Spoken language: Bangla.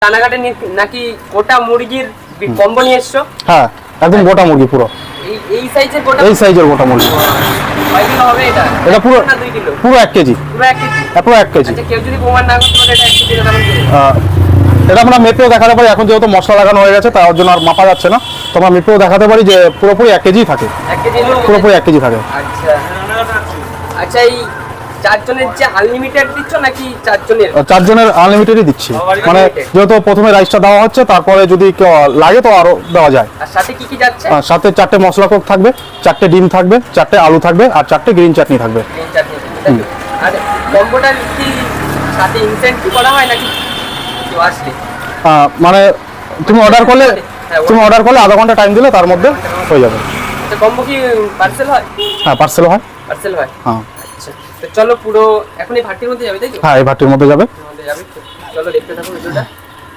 রানাঘাটে নাকি গোটা মুরগির কম্বো নিয়ে এসছো? হ্যাঁ, একদম গোটা মুরগি পুরো। এই সাইজের গোটা, এই সাইজের গোটা মুরগি। কয় কিলো হবে এটা? এটা পুরো না 2 কিলো? পুরো 1 কেজি। পুরো 1 কেজি? পুরো 1 কেজি। আচ্ছা, কেউ যদি প্রমাণ না করতে পারে এটা 1 কেজি কেমন কি? এটা আমরা মেপেও দেখাতে পারি, এখন যেহেতু মশলা লাগানো হয়ে গেছে তার জন্য আর মাপা যাচ্ছে না, তো আমরা মেপেও দেখাতে পারি যে পুরোপুরি 1 কেজি থাকে। 1 কেজি পুরোপুরি 1 কেজি থাকে। আচ্ছা আচ্ছা, এই 4 জনের যে আনলিমিটেড দিচ্ছ নাকি 4 জনের? 4 জনের আনলিমিটেডই দিচ্ছি, মানে যেহেতু প্রথমে রাইসটা দেওয়া হচ্ছে, তারপরে যদি কেউ লাগে তো আরো দেওয়া যায়। আর সাথে কি কি যাচ্ছে? সাথে 4টে মশলা কোক থাকবে, 4টে ডিম থাকবে, 4টে আলু থাকবে, আর 4টে গ্রিন চাটনি থাকবে। গ্রিন চাটনি। আর কম্বোটা কি সাথে ইনসেন্ট কি করা হয় নাকি কেউ আসলে? মানে তুমি অর্ডার করলে আধা ঘন্টা টাইম দিলে তার মধ্যে হয়ে যাবে। আচ্ছা, কম্বো কি পার্সেল হয়? হ্যাঁ, পার্সেল হয়। পার্সেল হয়। হ্যাঁ। আচ্ছা, তো চলো পুরো এখন এই ভাটির মধ্যে যাবে, তাই তো? হ্যাঁ, এই ভাটির মধ্যে যাবে। চলো দেখতে থাকো ভিডিওটা।